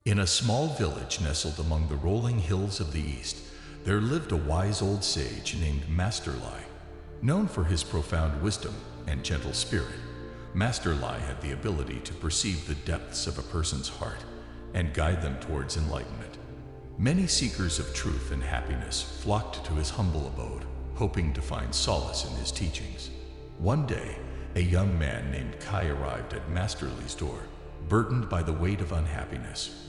In a small village nestled among the rolling hills of the east, there lived a wise old sage named Master Lai. Known for his profound wisdom and gentle spirit, Master Lai had the ability to perceive the depths of a person's heart and guide them towards enlightenment. Many seekers of truth and happiness flocked to his humble abode, hoping to find solace in his teachings. One day, a young man named Kai arrived at Master Li's door, burdened by the weight of unhappiness.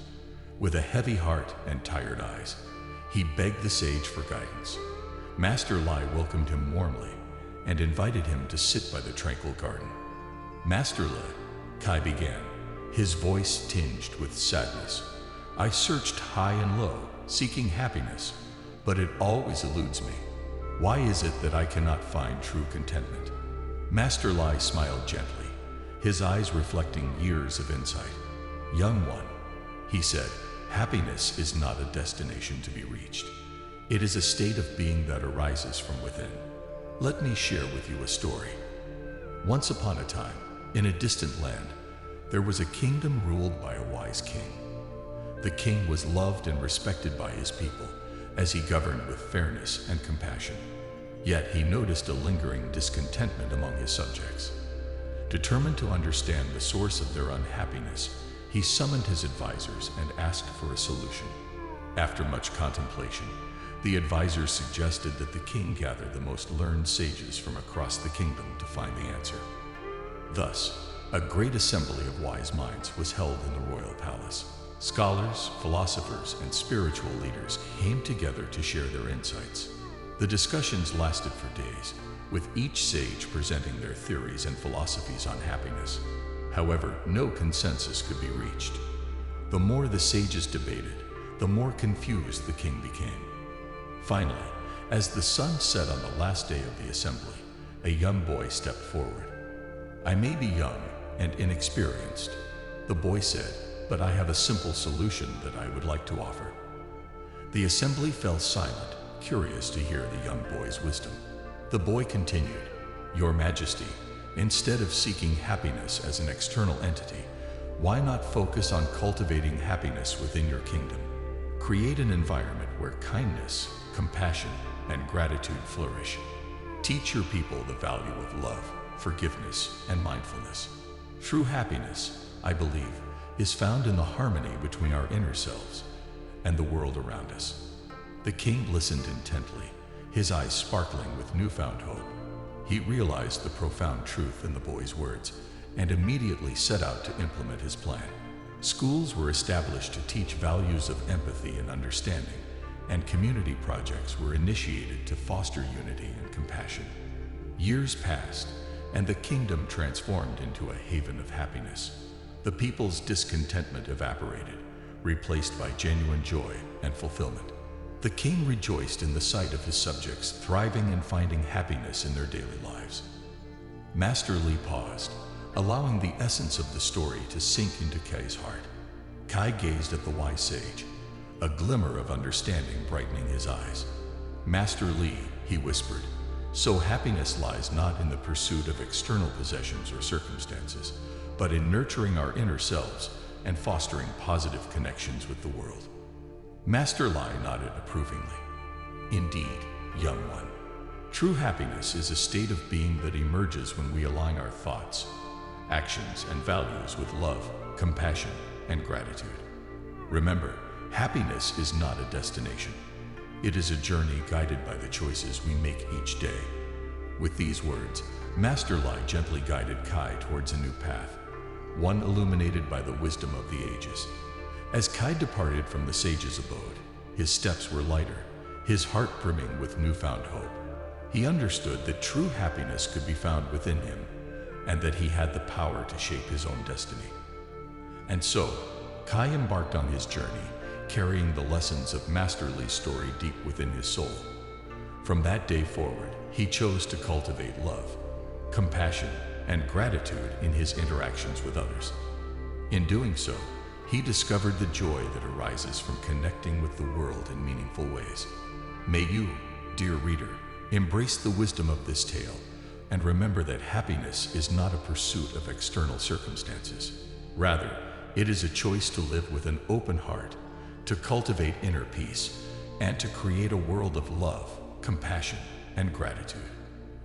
With a heavy heart and tired eyes, he begged the sage for guidance. Master Lai welcomed him warmly and invited him to sit by the tranquil garden. Master Lai, Kai began, his voice tinged with sadness. I searched high and low, seeking happiness, but it always eludes me. Why is it that I cannot find true contentment? Master Lai smiled gently, his eyes reflecting years of insight. Young one, he said, happiness is not a destination to be reached. It is a state of being that arises from within. Let me share with you a story. Once upon a time, in a distant land, there was a kingdom ruled by a wise king. The king was loved and respected by his people, as he governed with fairness and compassion. Yet he noticed a lingering discontentment among his subjects. Determined to understand the source of their unhappiness, he summoned his advisors and asked for a solution. After much contemplation, the advisors suggested that the king gather the most learned sages from across the kingdom to find the answer. Thus, a great assembly of wise minds was held in the royal palace. Scholars, philosophers, and spiritual leaders came together to share their insights. The discussions lasted for days, with each sage presenting their theories and philosophies on happiness. However, no consensus could be reached. The more the sages debated, the more confused the king became. Finally, as the sun set on the last day of the assembly, a young boy stepped forward. I may be young and inexperienced, the boy said, but I have a simple solution that I would like to offer. The assembly fell silent, curious to hear the young boy's wisdom. The boy continued, Your Majesty, instead of seeking happiness as an external entity, why not focus on cultivating happiness within your kingdom? Create an environment where kindness, compassion, and gratitude flourish. Teach your people the value of love, forgiveness, and mindfulness. True happiness, I believe, is found in the harmony between our inner selves and the world around us. The king listened intently, his eyes sparkling with newfound hope. He realized the profound truth in the boy's words and immediately set out to implement his plan. Schools were established to teach values of empathy and understanding, and community projects were initiated to foster unity and compassion. Years passed, and the kingdom transformed into a haven of happiness. The people's discontentment evaporated, replaced by genuine joy and fulfillment. The king rejoiced in the sight of his subjects thriving and finding happiness in their daily lives. Master Li paused, allowing the essence of the story to sink into Kai's heart. Kai gazed at the wise sage, a glimmer of understanding brightening his eyes. Master Li, he whispered, so happiness lies not in the pursuit of external possessions or circumstances, but in nurturing our inner selves and fostering positive connections with the world. Master Lai nodded approvingly. Indeed, young one, true happiness is a state of being that emerges when we align our thoughts, actions, and values with love, compassion, and gratitude. Remember, happiness is not a destination. It is a journey guided by the choices we make each day. With these words, Master Lai gently guided Kai towards a new path, one illuminated by the wisdom of the ages. As Kai departed from the sage's abode, his steps were lighter, his heart brimming with newfound hope. He understood that true happiness could be found within him, and that he had the power to shape his own destiny. And so, Kai embarked on his journey, carrying the lessons of Master Li's story deep within his soul. From that day forward, he chose to cultivate love, compassion, and gratitude in his interactions with others. In doing so, he discovered the joy that arises from connecting with the world in meaningful ways. May you, dear reader, embrace the wisdom of this tale and remember that happiness is not a pursuit of external circumstances. Rather, It is a choice to live with an open heart, to cultivate inner peace, and to create a world of love, compassion, and gratitude.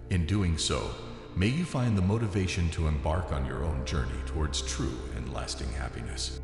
In doing so, may you find the motivation to embark on your own journey towards true and lasting happiness.